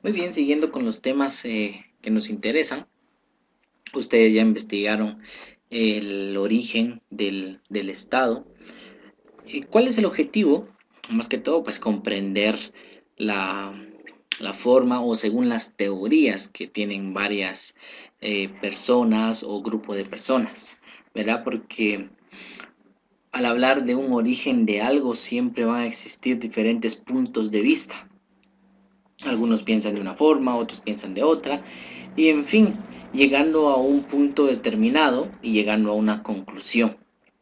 Muy bien, siguiendo con los temas que nos interesan, ustedes ya investigaron el origen del Estado. ¿Cuál es el objetivo? Más que todo, pues comprender la, la forma o según las teorías que tienen varias personas o grupo de personas, ¿verdad? Porque al hablar de un origen de algo siempre van a existir diferentes puntos de vista. Algunos piensan de una forma, otros piensan de otra, y en fin, llegando a un punto determinado y llegando a una conclusión,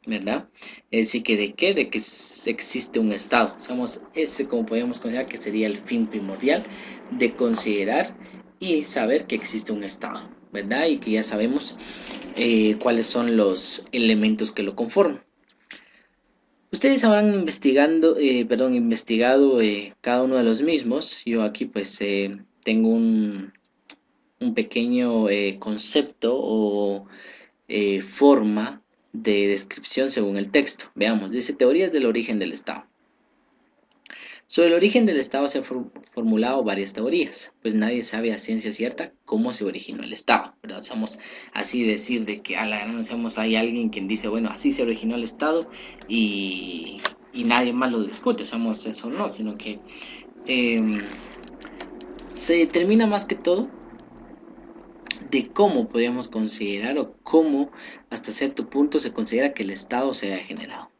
¿verdad? Es decir, que de qué, de que existe un estado. Somos ese, como podríamos considerar, que sería el fin primordial de considerar y saber que existe un estado, ¿verdad? Y que ya sabemos cuáles son los elementos que lo conforman. Ustedes habrán investigado cada uno de los mismos. Yo aquí pues tengo un pequeño concepto o forma de descripción según el texto. Veamos, dice teorías del origen del Estado. Sobre el origen del Estado se han formulado varias teorías, pues nadie sabe a ciencia cierta cómo se originó el Estado, ¿verdad? Somos así decir de que a la gran somos hay alguien quien dice, bueno, así se originó el Estado y, y nadie más lo discute, somos eso no, sino que eh, se determina más que todo de cómo podríamos considerar o cómo hasta cierto punto se considera que el Estado se ha generado.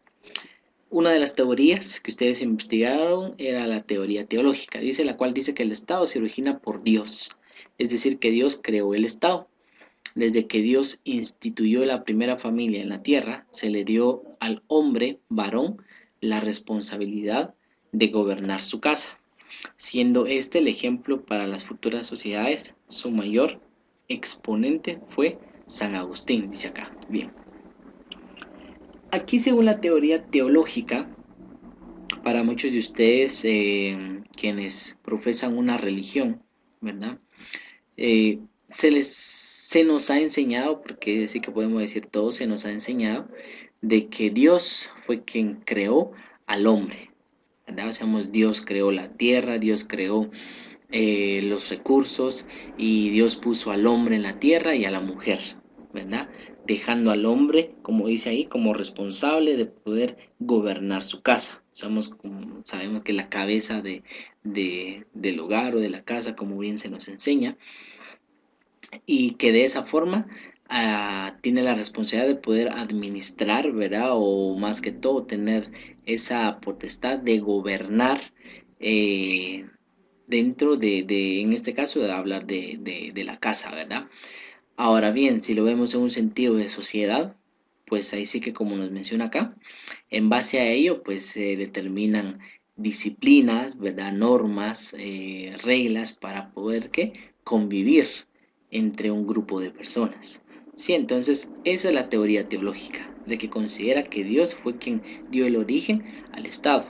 Una de las teorías que ustedes investigaron era la teoría teológica, dice la cual dice que el Estado se origina por Dios, es decir, que Dios creó el Estado. Desde que Dios instituyó la primera familia en la tierra, se le dio al hombre varón la responsabilidad de gobernar su casa, siendo este el ejemplo para las futuras sociedades. Su mayor exponente fue San Agustín, dice acá. Bien. Aquí, según la teoría teológica, para muchos de ustedes quienes profesan una religión, ¿verdad? Se nos ha enseñado, porque sí que podemos decir todo, se nos ha enseñado de que Dios fue quien creó al hombre, ¿verdad? O sea, Dios creó la tierra, Dios creó los recursos y Dios puso al hombre en la tierra y a la mujer, ¿verdad? Dejando al hombre, como dice ahí, como responsable de poder gobernar su casa. Sabemos que la cabeza del hogar o de la casa, como bien se nos enseña, y que de esa forma tiene la responsabilidad de poder administrar, ¿verdad? O más que todo tener esa potestad de gobernar eh, dentro en este caso, de hablar de la casa, ¿verdad? Ahora bien, si lo vemos en un sentido de sociedad, pues ahí sí que como nos menciona acá, en base a ello, pues se determinan disciplinas, ¿verdad? Normas, reglas para poder ¿qué? Convivir entre un grupo de personas. Sí, entonces esa es la teoría teológica, de que considera que Dios fue quien dio el origen al Estado.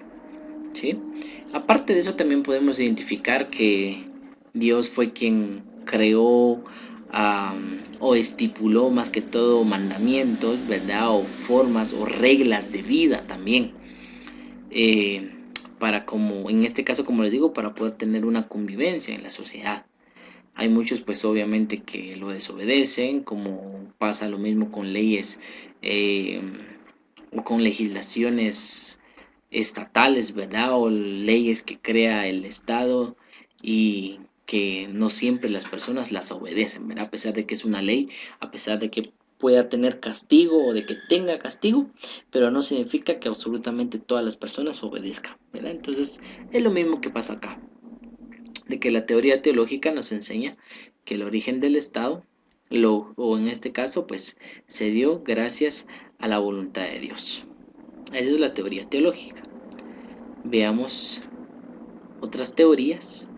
¿Sí? Aparte de eso, también podemos identificar que Dios fue quien creó o estipuló más que todo mandamientos, ¿verdad? O formas o reglas de vida también. eh, para como, en este caso, como les digo, para poder tener una convivencia en la sociedad. Hay muchos, pues obviamente, que lo desobedecen, como pasa lo mismo con leyes eh, o con legislaciones estatales, ¿verdad? O leyes que crea el Estado y que no siempre las personas las obedecen, ¿verdad? A pesar de que es una ley, a pesar de que pueda tener castigo o de que tenga castigo, pero no significa que absolutamente todas las personas obedezcan, ¿verdad? Entonces es lo mismo que pasa acá, de que la teoría teológica nos enseña que el origen del Estado, o en este caso, pues se dio gracias a la voluntad de Dios. Esa es la teoría teológica. Veamos otras teorías.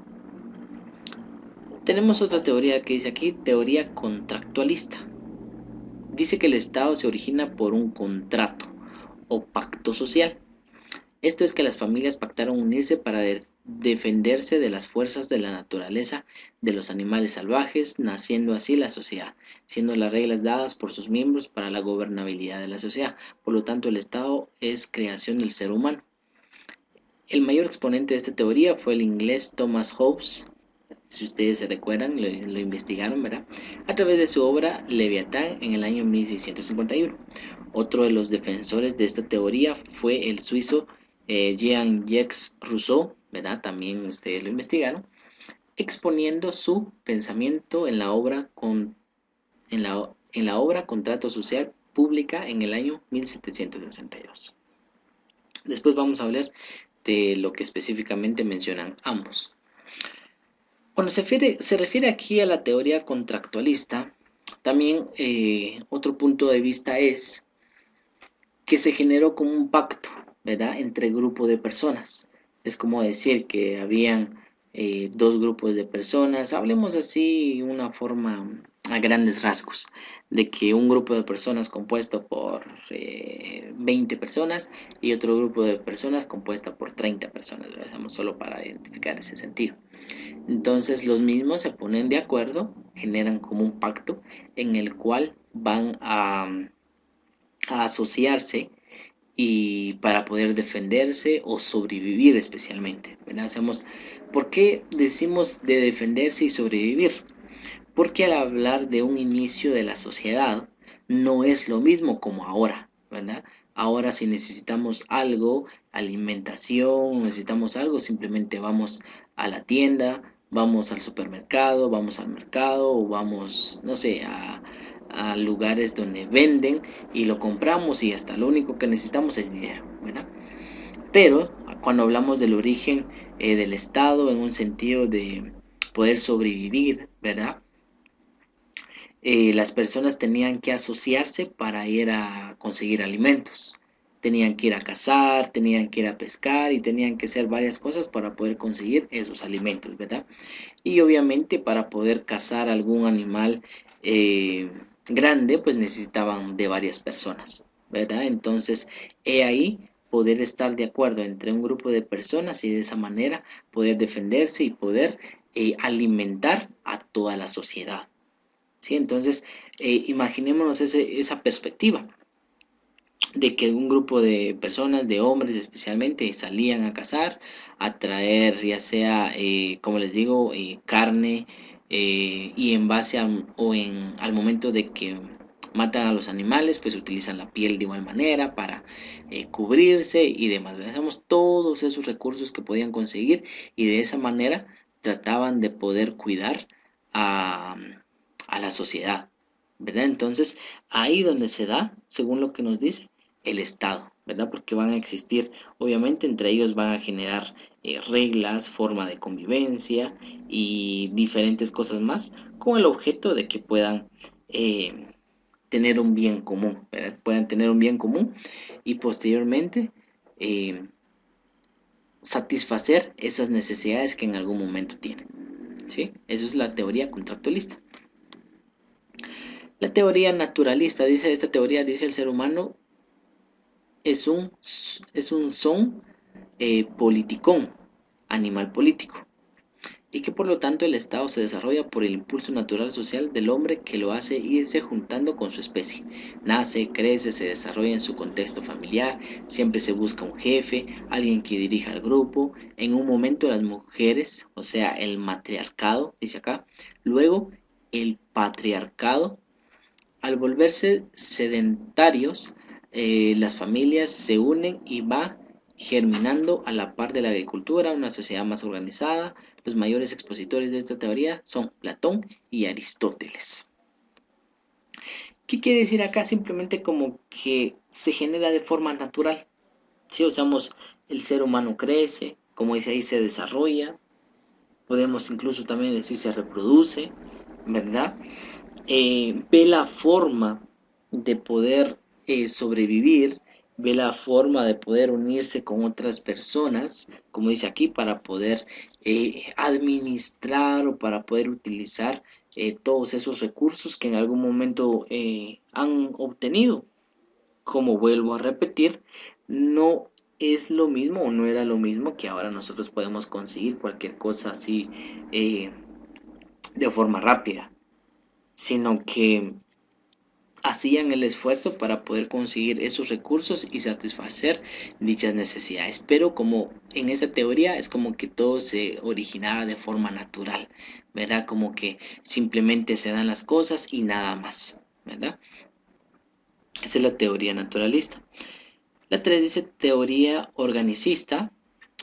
Tenemos otra teoría que dice aquí, teoría contractualista. Dice que el Estado se origina por un contrato o pacto social. Esto es que las familias pactaron unirse para defenderse de las fuerzas de la naturaleza, de los animales salvajes, naciendo así la sociedad, siendo las reglas dadas por sus miembros para la gobernabilidad de la sociedad. Por lo tanto, el Estado es creación del ser humano. El mayor exponente de esta teoría fue el inglés Thomas Hobbes, si ustedes se recuerdan, lo investigaron, ¿verdad? A través de su obra Leviatán en el año 1651. Otro de los defensores de esta teoría fue el suizo Jean-Jacques Rousseau, ¿verdad? También ustedes lo investigaron, exponiendo su pensamiento en la obra, en la obra Contrato Social Pública en el año 1762. Después vamos a hablar de lo que específicamente mencionan ambos. Cuando se refiere aquí a la teoría contractualista, también otro punto de vista es que se generó como un pacto, ¿verdad?, entre grupo de personas. Es como decir que habían dos grupos de personas, hablemos así una forma a grandes rasgos, de que un grupo de personas compuesto por 20 personas y otro grupo de personas compuesta por 30 personas, lo hacemos solo para identificar ese sentido. Entonces los mismos se ponen de acuerdo, generan como un pacto en el cual van a asociarse y para poder defenderse o sobrevivir especialmente, ¿verdad? Hacemos, ¿por qué decimos de defenderse y sobrevivir? Porque al hablar de un inicio de la sociedad no es lo mismo como ahora, ¿verdad? Ahora si necesitamos algo, alimentación, necesitamos algo, simplemente vamos a la tienda, vamos al supermercado, vamos al mercado o vamos, no sé, a lugares donde venden y lo compramos y hasta lo único que necesitamos es dinero, ¿verdad? Pero cuando hablamos del origen del Estado en un sentido de poder sobrevivir, ¿verdad? Las personas tenían que asociarse para ir a conseguir alimentos. Tenían que ir a cazar, tenían que ir a pescar y tenían que hacer varias cosas para poder conseguir esos alimentos, ¿verdad? Y obviamente para poder cazar algún animal grande, pues necesitaban de varias personas, ¿verdad? Entonces, he ahí poder estar de acuerdo entre un grupo de personas y de esa manera poder defenderse y poder alimentar a toda la sociedad. ¿Sí? Entonces, imaginémonos esa perspectiva de que un grupo de personas, de hombres especialmente, salían a cazar, a traer ya sea, como les digo, carne, y en base al momento de que matan a los animales, pues utilizan la piel de igual manera para cubrirse y demás. Hacemos todos esos recursos que podían conseguir y de esa manera trataban de poder cuidar a, a la sociedad, ¿verdad? Entonces, ahí donde se da, según lo que nos dice, el Estado, ¿verdad? Porque van a existir, obviamente, entre ellos van a generar reglas, forma de convivencia y diferentes cosas más, con el objeto de que puedan eh, tener un bien común, ¿verdad? Puedan tener un bien común y posteriormente eh, satisfacer esas necesidades que en algún momento tienen, ¿sí? Eso es la teoría contractualista. La teoría naturalista, dice esta teoría, dice el ser humano es un son politicón, animal político, y que por lo tanto el Estado se desarrolla por el impulso natural social del hombre que lo hace irse juntando con su especie. Nace, crece, se desarrolla en su contexto familiar, siempre se busca un jefe, alguien que dirija al grupo, en un momento las mujeres, o sea, el matriarcado, dice acá, luego el patriarcado. Al volverse sedentarios, las familias se unen y va germinando a la par de la agricultura, una sociedad más organizada. Los mayores expositores de esta teoría son Platón y Aristóteles. ¿Qué quiere decir acá? Simplemente como que se genera de forma natural. Si usamos el ser humano crece, como dice ahí, se desarrolla, podemos incluso también decir se reproduce, ¿verdad? Ve la forma de poder sobrevivir, ve la forma de poder unirse con otras personas, como dice aquí, para poder administrar o para poder utilizar todos esos recursos que en algún momento han obtenido. Como vuelvo a repetir, no es lo mismo o no era lo mismo que ahora nosotros podemos conseguir cualquier cosa así de forma rápida, sino que hacían el esfuerzo para poder conseguir esos recursos y satisfacer dichas necesidades. Pero como en esa teoría es como que todo se originaba de forma natural, ¿verdad? Como que simplemente se dan las cosas y nada más, ¿verdad? Esa es la teoría naturalista. La 3 dice teoría organicista.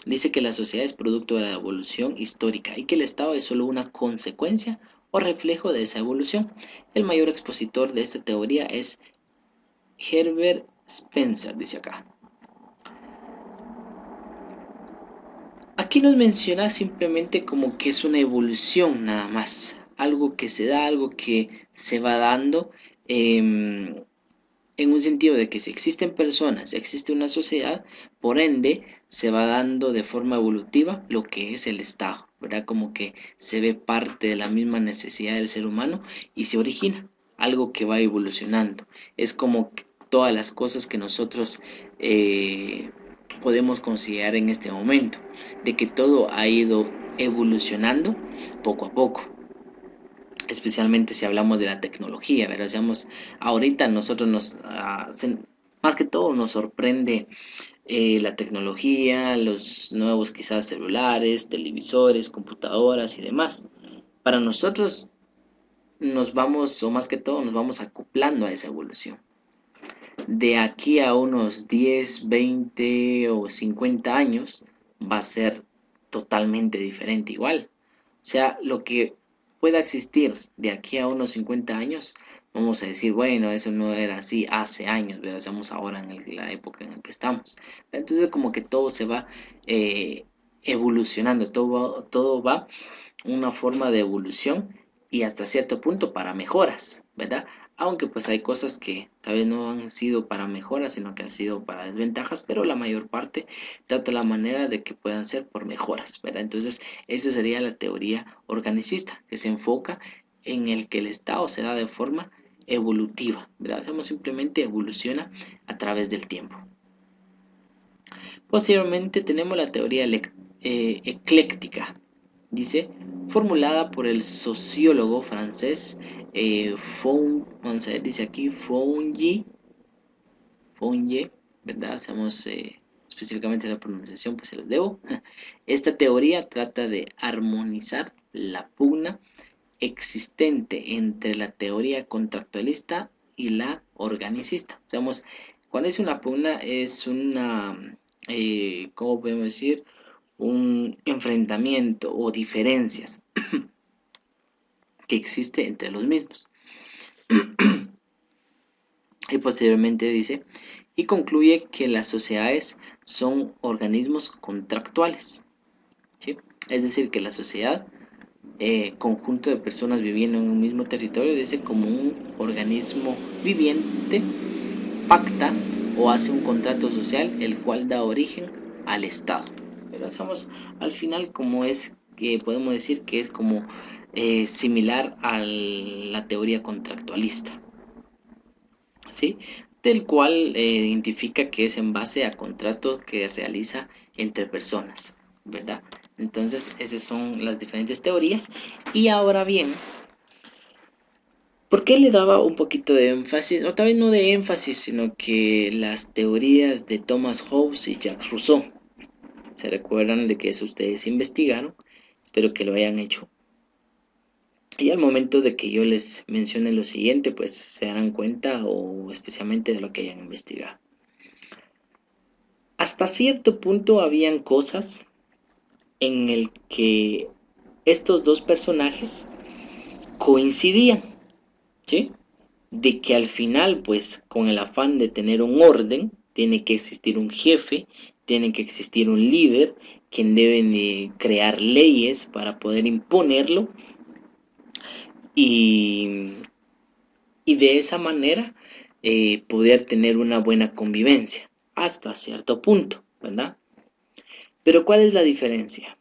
Dice que la sociedad es producto de la evolución histórica y que el Estado es solo una consecuencia o reflejo de esa evolución. El mayor expositor de esta teoría es Herbert Spencer, dice acá. Aquí nos menciona simplemente como que es una evolución nada más, algo que se da, algo que se va dando en un sentido de que si existen personas, existe una sociedad, por ende se va dando de forma evolutiva lo que es el Estado, ¿verdad? Como que se ve parte de la misma necesidad del ser humano y se origina algo que va evolucionando. Es como todas las cosas que nosotros podemos considerar en este momento, de que todo ha ido evolucionando poco a poco, especialmente si hablamos de la tecnología, ¿verdad? Digamos, ahorita nosotros más que todo nos sorprende la tecnología, los nuevos quizás celulares, televisores, computadoras y demás. Para nosotros nos vamos, o más que todo, nos vamos acoplando a esa evolución. De aquí a unos 10, 20 o 50 años va a ser totalmente diferente igual. O sea, lo que pueda existir de aquí a unos 50 años, vamos a decir, bueno, eso no era así hace años, ¿verdad? Estamos ahora en la época en la que estamos. Entonces como que todo se va eh, evolucionando, todo va una forma de evolución y hasta cierto punto para mejoras, ¿verdad? Aunque pues hay cosas que tal vez no han sido para mejoras, sino que han sido para desventajas, pero la mayor parte trata la manera de que puedan ser por mejoras, ¿verdad? Entonces, esa sería la teoría organicista, que se enfoca en el que el Estado se da de forma evolutiva, ¿verdad? Hacemos simplemente evoluciona a través del tiempo. Posteriormente tenemos la teoría ecléctica, dice, formulada por el sociólogo francés vamos a ver, dice aquí Fourier, ¿verdad? Hacemos específicamente la pronunciación, pues se los debo. Esta teoría trata de armonizar la pugna existente entre la teoría contractualista y la organicista. Digamos, cuando es una pugna es una, ¿cómo podemos decir? Un enfrentamiento o diferencias que existe entre los mismos. Y posteriormente dice, y concluye que las sociedades son organismos contractuales, ¿sí? Es decir, que la sociedad, conjunto de personas viviendo en un mismo territorio, dice como un organismo viviente, pacta o hace un contrato social el cual da origen al Estado. Pero hacemos al final como es que podemos decir que es como similar a la teoría contractualista, ¿sí? Del cual identifica que es en base a contratos que realiza entre personas, ¿verdad? Entonces, esas son las diferentes teorías. Y ahora bien, ¿por qué le daba un poquito de énfasis? O tal vez no de énfasis, sino que las teorías de Thomas Hobbes y Jacques Rousseau. ¿Se recuerdan de que eso ustedes investigaron? Espero que lo hayan hecho. Y al momento de que yo les mencione lo siguiente, pues se darán cuenta o especialmente de lo que hayan investigado. Hasta cierto punto habían cosas en el que estos dos personajes coincidían, ¿sí? De que al final, pues con el afán de tener un orden, tiene que existir un jefe, tiene que existir un líder, quien debe de crear leyes para poder imponerlo y, y de esa manera poder tener una buena convivencia hasta cierto punto, ¿verdad? Pero ¿cuál es la diferencia?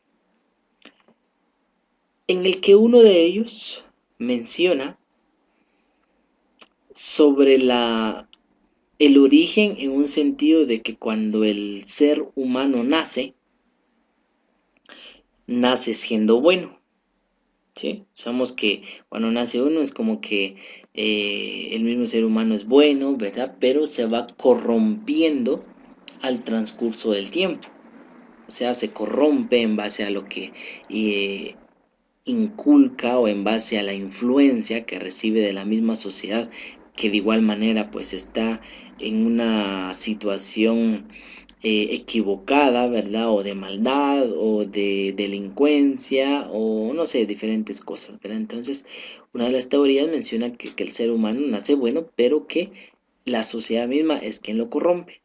En el que uno de ellos menciona sobre el origen en un sentido de que cuando el ser humano nace, nace siendo bueno, ¿sí? Sabemos que cuando nace uno es como que el mismo ser humano es bueno, ¿verdad? Pero se va corrompiendo al transcurso del tiempo. O sea, se corrompe en base a lo que eh, inculca o en base a la influencia que recibe de la misma sociedad, que de igual manera pues está en una situación equivocada, ¿verdad? O de maldad o de delincuencia o no sé, diferentes cosas, ¿verdad? Entonces, una de las teorías menciona que el ser humano nace bueno, pero que la sociedad misma es quien lo corrompe.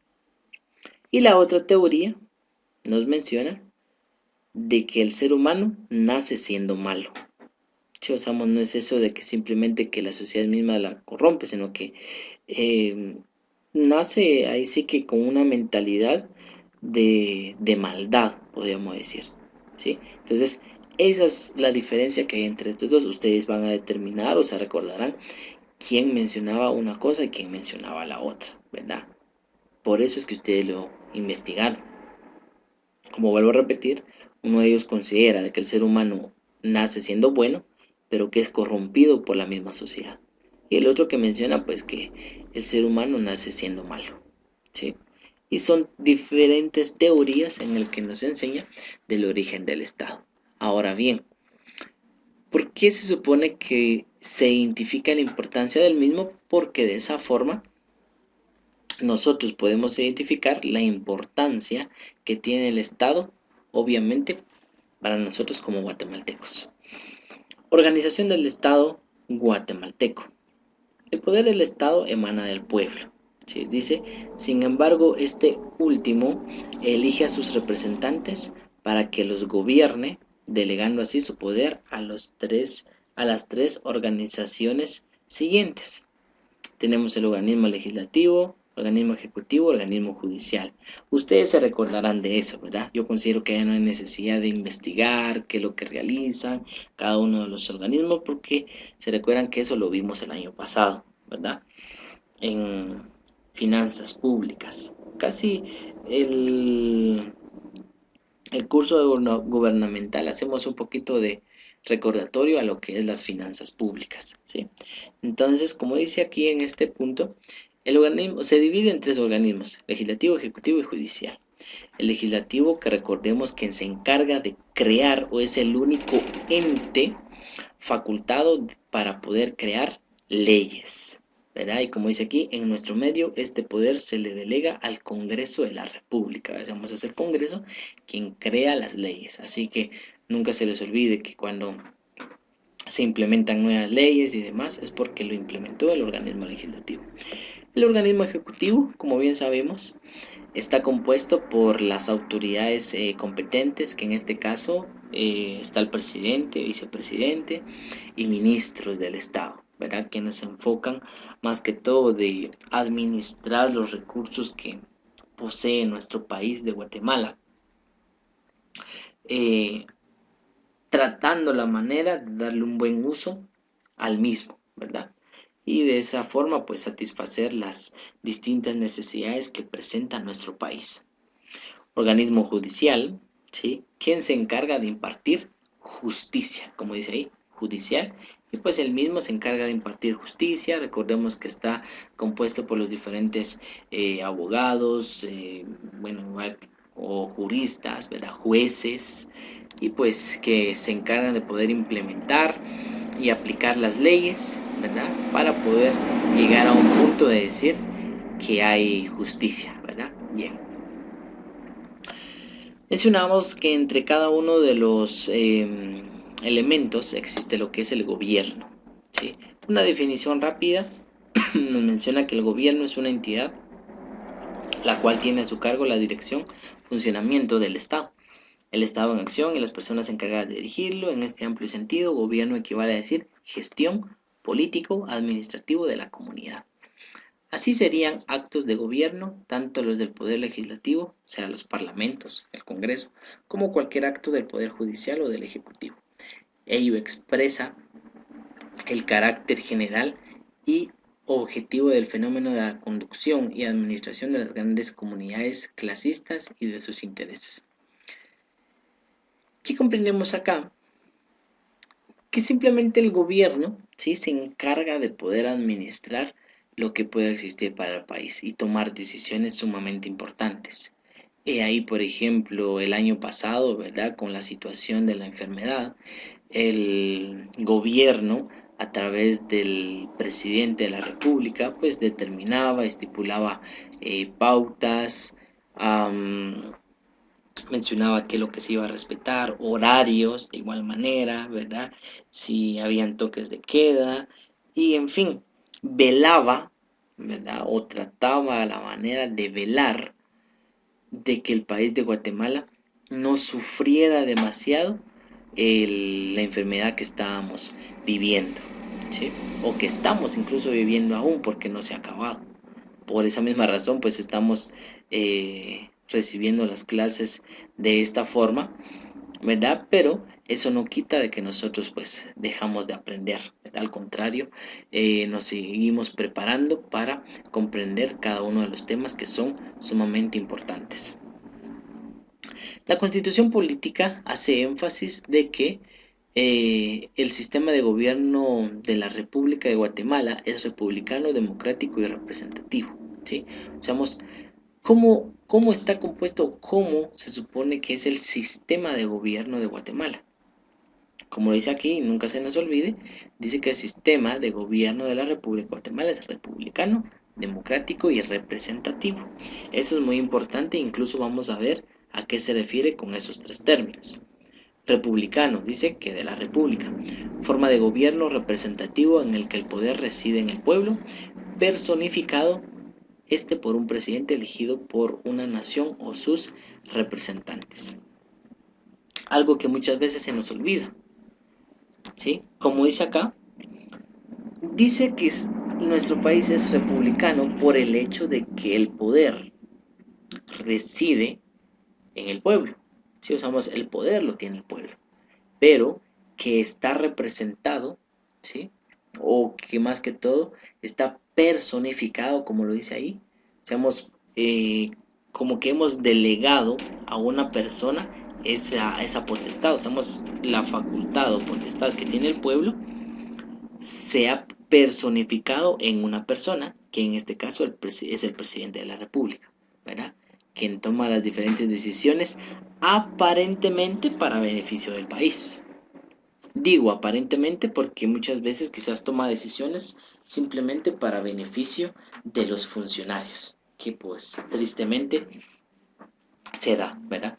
Y la otra teoría nos menciona de que el ser humano nace siendo malo. Si usamos, no es eso de que simplemente que la sociedad misma la corrompe, sino que eh, nace ahí sí que con una mentalidad de maldad, podríamos decir, ¿sí? Entonces, esa es la diferencia que hay entre estos dos. Ustedes van a determinar o se recordarán quién mencionaba una cosa y quién mencionaba la otra, ¿verdad? Por eso es que ustedes lo investigaron. Como vuelvo a repetir, uno de ellos considera de que el ser humano nace siendo bueno, pero que es corrompido por la misma sociedad. Y el otro que menciona pues que el ser humano nace siendo malo, ¿sí? Y son diferentes teorías en el que nos enseña del origen del Estado. Ahora bien, ¿por qué se supone que se identifica la importancia del mismo? Porque de esa forma nosotros podemos identificar la importancia que tiene el Estado, obviamente, para nosotros como guatemaltecos. Organización del Estado guatemalteco. El poder del Estado emana del pueblo. ¿Sí? Dice, sin embargo, este último elige a sus representantes para que los gobierne, delegando así su poder a las tres organizaciones siguientes. Tenemos el organismo legislativo, organismo ejecutivo, organismo judicial. Ustedes se recordarán de eso, ¿verdad? Yo considero que ya no hay necesidad de investigar qué es lo que realizan cada uno de los organismos, porque se recuerdan que eso lo vimos el año pasado, ¿verdad? En finanzas públicas. Casi el, el curso gubernamental hacemos un poquito de recordatorio a lo que es las finanzas públicas, ¿sí? Entonces, como dice aquí en este punto, el organismo se divide en tres organismos: legislativo, ejecutivo y judicial. El legislativo, que recordemos que se encarga de crear o es el único ente facultado para poder crear leyes, ¿verdad? Y como dice aquí, en nuestro medio, este poder se le delega al Congreso de la República. Vamos a hacer Congreso quien crea las leyes. Así que nunca se les olvide que cuando se implementan nuevas leyes y demás es porque lo implementó el organismo legislativo. El organismo ejecutivo, como bien sabemos, está compuesto por las autoridades competentes, que en este caso está el presidente, vicepresidente y ministros del Estado, ¿verdad? Quienes se enfocan más que todo de administrar los recursos que posee nuestro país de Guatemala, eh, tratando la manera de darle un buen uso al mismo, ¿verdad? Y de esa forma pues satisfacer las distintas necesidades que presenta nuestro país. Organismo judicial, ¿sí? Quien se encarga de impartir justicia, como dice ahí, judicial, y pues el mismo se encarga de impartir justicia. Recordemos que está compuesto por los diferentes abogados, bueno, igual, o juristas, ¿verdad? Jueces, y pues que se encargan de poder implementar y aplicar las leyes, ¿verdad? Para poder llegar a un punto de decir que hay justicia, ¿verdad? Bien. Mencionamos que entre cada uno de los elementos existe lo que es el gobierno, ¿sí? Una definición rápida nos menciona que el gobierno es una entidad la cual tiene a su cargo la dirección, funcionamiento del Estado. El Estado en acción y las personas encargadas de dirigirlo. En este amplio sentido, gobierno equivale a decir gestión político administrativo de la comunidad. Así serían actos de gobierno, tanto los del Poder Legislativo, o sea, los parlamentos, el Congreso, como cualquier acto del Poder Judicial o del Ejecutivo. Ello expresa el carácter general y objetivo del fenómeno de la conducción y administración de las grandes comunidades clasistas y de sus intereses. ¿Qué comprendemos acá? que simplemente el gobierno, ¿sí?, se encarga de poder administrar lo que pueda existir para el país y tomar decisiones sumamente importantes. He ahí, por ejemplo, el año pasado, ¿verdad?, con la situación de la enfermedad, el gobierno, a través del presidente de la República, pues determinaba, estipulaba pautas, am, mencionaba qué es lo que se iba a respetar, horarios de igual manera, ¿verdad? Si habían toques de queda y en fin, velaba, ¿verdad? O trataba a la manera de velar de que el país de Guatemala no sufriera demasiado la enfermedad que estábamos viviendo, ¿sí? O que estamos incluso viviendo aún porque no se ha acabado. Por esa misma razón, pues estamos recibiendo las clases de esta forma, ¿verdad? Pero eso no quita de que nosotros pues dejamos de aprender, ¿verdad? Al contrario, nos seguimos preparando para comprender cada uno de los temas que son sumamente importantes. La Constitución política hace énfasis de que el sistema de gobierno de la República de Guatemala es republicano, democrático y representativo, ¿sí? Seamos, ¿cómo está compuesto, cómo se supone que es el sistema de gobierno de Guatemala? Como dice aquí, nunca se nos olvide, dice que el sistema de gobierno de la República de Guatemala es republicano, democrático y representativo. Eso es muy importante, incluso vamos a ver a qué se refiere con esos tres términos. Republicano, dice que de la República, forma de gobierno representativo en el que el poder reside en el pueblo, personificado este por un presidente elegido por una nación o sus representantes. Algo que muchas veces se nos olvida, ¿sí? Como dice acá, dice que nuestro país es republicano por el hecho de que el poder reside en el pueblo. Si usamos el poder lo tiene el pueblo, pero que está representado, ¿sí? O que más que todo está personificado, como lo dice ahí, seamos como que hemos delegado a una persona esa potestad, o sea, la facultad o potestad que tiene el pueblo se ha personificado en una persona, que en este caso es el presidente de la República, ¿verdad? Quien toma las diferentes decisiones aparentemente para beneficio del país. Digo aparentemente porque muchas veces quizás toma decisiones simplemente para beneficio de los funcionarios, que pues tristemente se da, ¿verdad?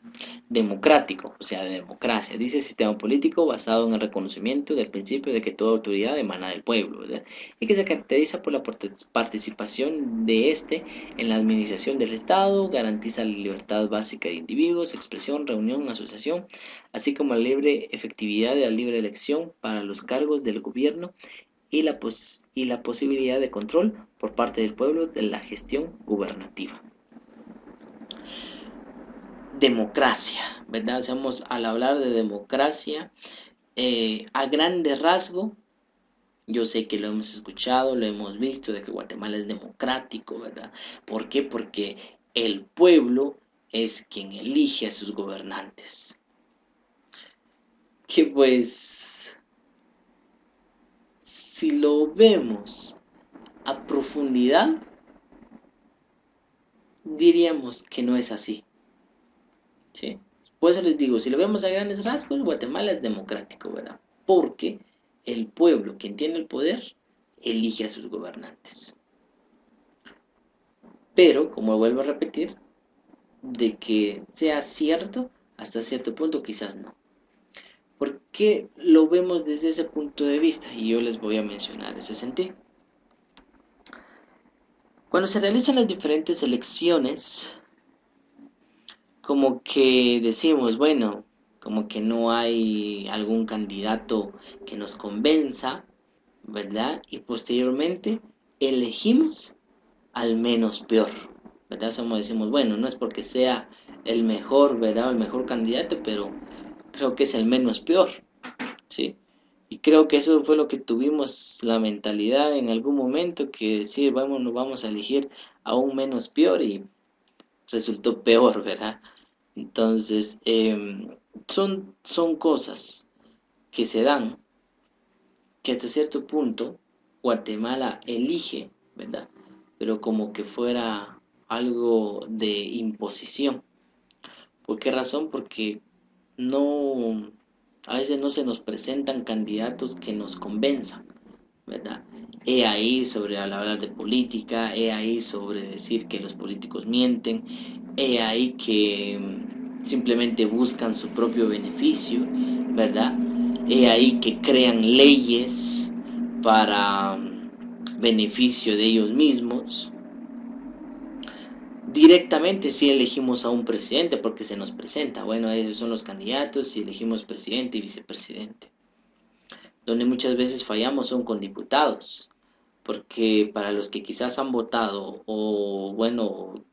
Democrático, o sea, de democracia. Dice sistema político basado en el reconocimiento del principio de que toda autoridad emana del pueblo, ¿verdad? Y que se caracteriza por la participación de éste en la administración del Estado, garantiza la libertad básica de individuos, expresión, reunión, asociación, así como la libre efectividad de la libre elección para los cargos del gobierno y la posibilidad de control por parte del pueblo de la gestión gubernativa. Democracia, ¿verdad? Hacemos al hablar de democracia, a grande rasgo, yo sé que lo hemos escuchado, lo hemos visto, de que Guatemala es democrático, ¿verdad? ¿Por qué? Porque el pueblo es quien elige a sus gobernantes. Que pues, si lo vemos a profundidad, diríamos que no es así, ¿sí? Por eso les digo, si lo vemos a grandes rasgos, Guatemala es democrático, ¿verdad? Porque el pueblo, quien tiene el poder, elige a sus gobernantes. Pero, como vuelvo a repetir, de que sea cierto, hasta cierto punto quizás no. ¿Por qué lo vemos desde ese punto de vista? Y yo les voy a mencionar ese sentido. Cuando se realizan las diferentes elecciones, como que decimos, bueno, como que no hay algún candidato que nos convenza, ¿verdad? Y posteriormente elegimos al menos peor, ¿verdad? Como decimos, bueno, no es porque sea el mejor, ¿verdad? El mejor candidato, pero creo que es el menos peor, ¿sí? Y creo que eso fue lo que tuvimos la mentalidad en algún momento, que decir, vamos, nos vamos a elegir a un menos peor y resultó peor, ¿verdad? Entonces, son cosas que se dan, que hasta cierto punto Guatemala elige, ¿verdad? Pero como que fuera algo de imposición. ¿Por qué razón? Porque no, a veces no se nos presentan candidatos que nos convenzan, ¿verdad? He ahí sobre al hablar de política, he ahí sobre decir que los políticos mienten, he ahí que simplemente buscan su propio beneficio, ¿verdad? He ahí que crean leyes para beneficio de ellos mismos. Directamente si elegimos a un presidente porque se nos presenta, bueno, esos son los candidatos y elegimos presidente y vicepresidente. Donde muchas veces fallamos son con diputados, porque para los que quizás han votado o bueno,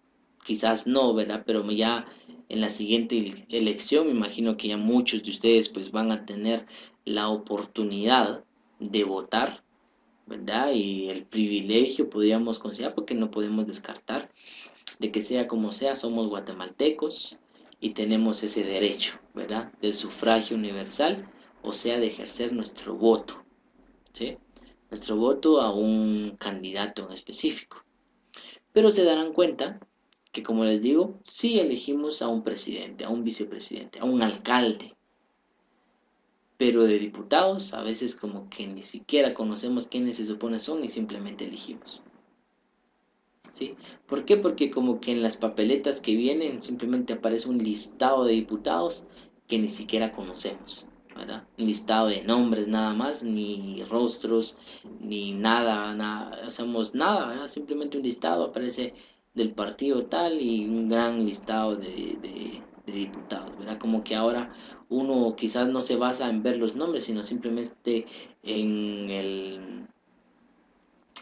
quizás no, ¿verdad? Pero ya en la siguiente elección me imagino que ya muchos de ustedes pues van a tener la oportunidad de votar, ¿verdad? Y el privilegio podríamos considerar porque no podemos descartar de que sea como sea, somos guatemaltecos y tenemos ese derecho, ¿verdad? Del sufragio universal, o sea, de ejercer nuestro voto, ¿sí? Nuestro voto a un candidato en específico. Pero se darán cuenta que, como les digo, sí elegimos a un presidente, a un vicepresidente, a un alcalde, pero de diputados a veces como que ni siquiera conocemos quiénes se supone son y simplemente elegimos. ¿Sí? ¿Por qué? Porque como que en las papeletas que vienen simplemente aparece un listado de diputados que ni siquiera conocemos, ¿verdad? Un listado de nombres nada más, ni rostros, ni nada, nada, hacemos nada, ¿verdad? Simplemente un listado aparece del partido tal y un gran listado de diputados, ¿verdad? Como que ahora uno quizás no se basa en ver los nombres, sino simplemente en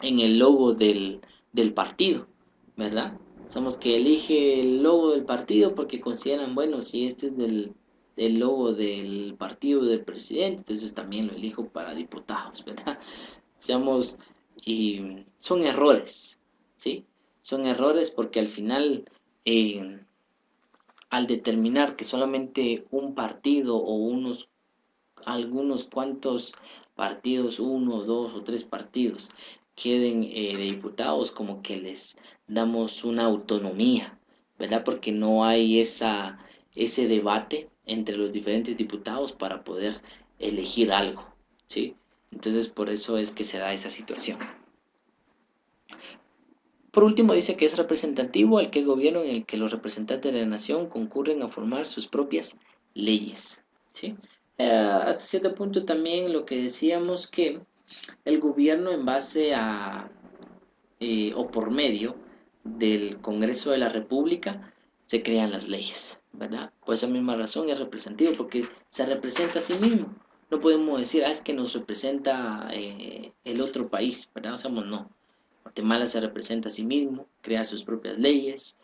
el logo del partido, ¿verdad? Somos que elige el logo del partido porque consideran, bueno, si este es del logo del partido del presidente, entonces también lo elijo para diputados, ¿verdad? Seamos, y son errores, ¿sí? Son errores porque al final, al determinar que solamente un partido o algunos cuantos partidos, uno, dos o tres partidos, queden de diputados, como que les damos una autonomía, ¿verdad? Porque no hay ese debate entre los diferentes diputados para poder elegir algo, ¿sí? Entonces por eso es que se da esa situación. Por último, dice que es representativo al que el gobierno en el que los representantes de la nación concurren a formar sus propias leyes, ¿sí? Hasta cierto punto también lo que decíamos que el gobierno en base a o por medio del Congreso de la República se crean las leyes, ¿verdad? Por esa misma razón es representativo porque se representa a sí mismo. No podemos decir, es que nos representa el otro país, ¿verdad? O sea, no. Guatemala se representa a sí mismo, crea sus propias leyes,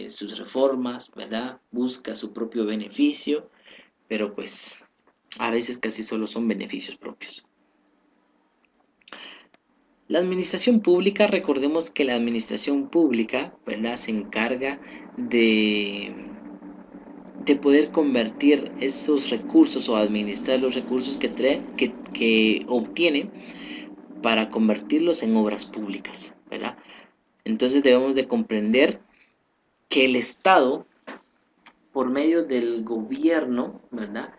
sus reformas, ¿verdad? Busca su propio beneficio, pero pues a veces casi solo son beneficios propios. La administración pública, recordemos que la administración pública, ¿verdad? Se encarga de, de poder convertir esos recursos o administrar los recursos que obtiene para convertirlos en obras públicas, ¿verdad? Entonces debemos de comprender que el Estado, por medio del gobierno, ¿verdad?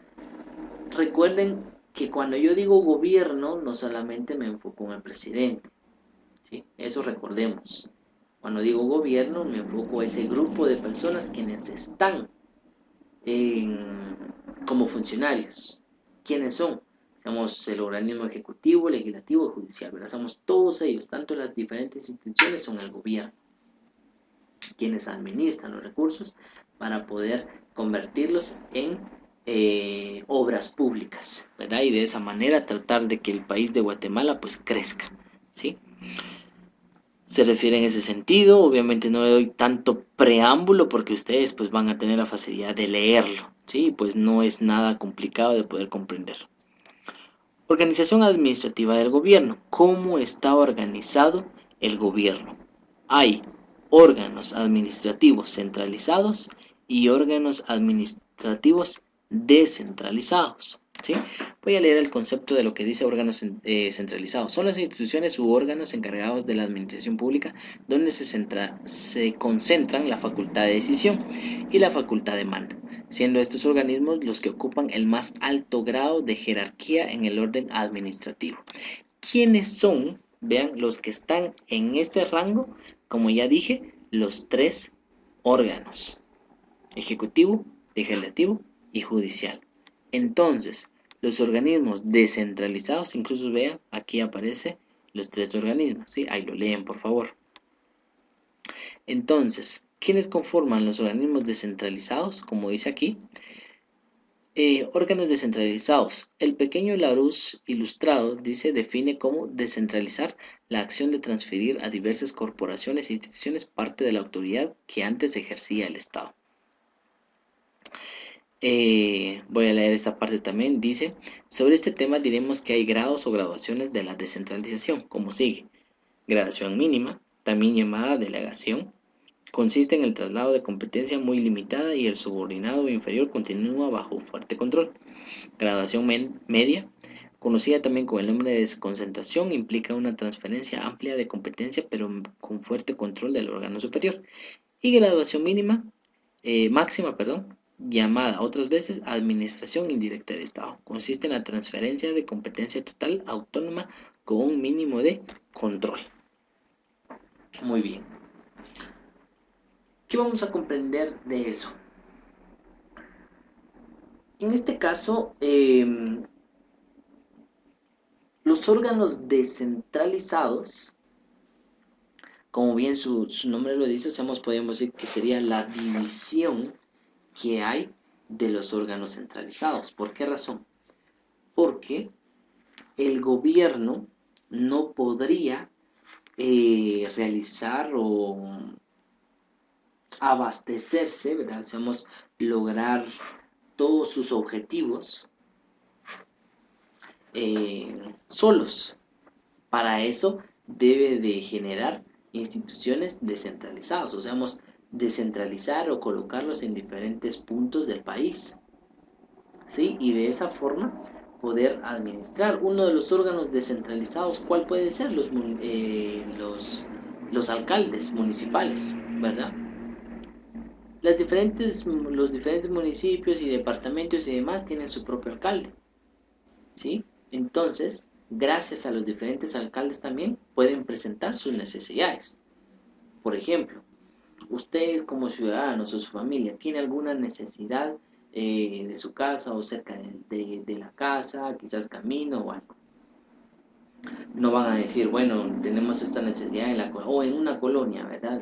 Recuerden que cuando yo digo gobierno, no solamente me enfoco en el presidente, ¿sí? Eso recordemos. Cuando digo gobierno, me enfoco a ese grupo de personas quienes están como funcionarios. ¿Quiénes son? Somos el organismo ejecutivo, legislativo y judicial, ¿verdad? Somos todos ellos, tanto las diferentes instituciones son el gobierno, quienes administran los recursos para poder convertirlos en obras públicas, ¿verdad? Y de esa manera tratar de que el país de Guatemala pues crezca, ¿sí? Se refiere en ese sentido, obviamente no le doy tanto preámbulo porque ustedes pues van a tener la facilidad de leerlo, ¿sí? Pues no es nada complicado de poder comprender. Organización administrativa del gobierno. ¿Cómo está organizado el gobierno? Hay órganos administrativos centralizados y órganos administrativos descentralizados. ¿Sí? Voy a leer el concepto de lo que dice órganos centralizados. Son las instituciones u órganos encargados de la administración pública donde se concentran la facultad de decisión y la facultad de mando, siendo estos organismos los que ocupan el más alto grado de jerarquía en el orden administrativo. ¿Quiénes son? Vean, los que están en este rango, como ya dije, los tres órganos: ejecutivo, legislativo y judicial. Entonces, los organismos descentralizados, incluso vean, aquí aparece los tres organismos, ¿sí? Ahí lo leen, por favor. Entonces, ¿quiénes conforman los organismos descentralizados? Como dice aquí, órganos descentralizados. El pequeño Larousse Ilustrado dice, define como descentralizar la acción de transferir a diversas corporaciones e instituciones parte de la autoridad que antes ejercía el Estado. Voy a leer esta parte también. Dice, sobre este tema diremos que hay grados o graduaciones de la descentralización, como sigue. Gradación mínima, también llamada delegación, consiste en el traslado de competencia muy limitada y el subordinado inferior continúa bajo fuerte control. Gradación media, conocida también con el nombre de desconcentración, implica una transferencia amplia de competencia pero con fuerte control del órgano superior. Y graduación máxima, llamada otras veces administración indirecta del Estado, consiste en la transferencia de competencia total autónoma con un mínimo de control. Muy bien. ¿Qué vamos a comprender de eso? En este caso, los órganos descentralizados, como bien su nombre lo dice, podemos decir que sería la división que hay de los órganos centralizados. ¿Por qué razón? Porque el gobierno no podría realizar o abastecerse, ¿verdad? Lograr todos sus objetivos solos. Para eso debe de generar instituciones descentralizadas, o sea, descentralizar o colocarlos en diferentes puntos del país, ¿sí? Y de esa forma poder administrar. Uno de los órganos descentralizados, ¿cuál puede ser? Los alcaldes municipales, ¿verdad? Los diferentes municipios y departamentos y demás tienen su propio alcalde, ¿sí? Entonces, gracias a los diferentes alcaldes también pueden presentar sus necesidades. Por ejemplo, ustedes como ciudadanos o su familia tiene alguna necesidad de su casa o cerca de la casa, quizás camino o algo. No van a decir, bueno, tenemos esta necesidad o en una colonia, ¿verdad?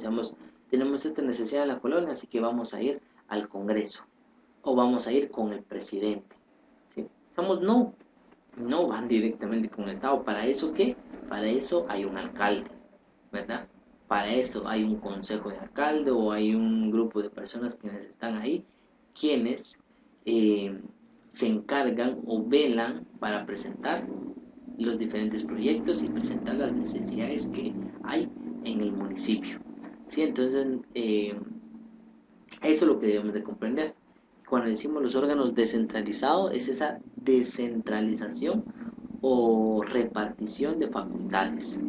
Tenemos esta necesidad en la colonia, así que vamos a ir al Congreso o vamos a ir con el presidente, ¿sí? No van directamente con el Estado. ¿Para eso qué? Para eso hay un alcalde, ¿verdad? Para eso hay un consejo de alcalde o hay un grupo de personas quienes están ahí, quienes eh, se encargan o velan para presentar los diferentes proyectos y presentar las necesidades que hay en el municipio. ¿Sí? Entonces, eso es lo que debemos de comprender. Cuando decimos los órganos descentralizados, es esa descentralización o repartición de facultades,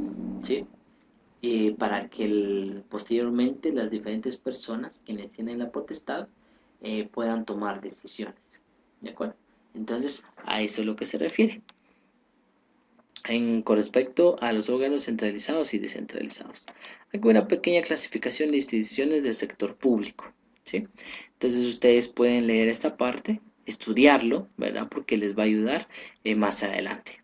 ¿sí? Para que posteriormente las diferentes personas quienes tienen la potestad puedan tomar decisiones, ¿de acuerdo? Entonces, a eso es lo que se refiere con respecto a los órganos centralizados y descentralizados. Aquí una pequeña clasificación de instituciones del sector público, ¿sí? Entonces ustedes pueden leer esta parte, estudiarlo, ¿verdad? Porque les va a ayudar más adelante.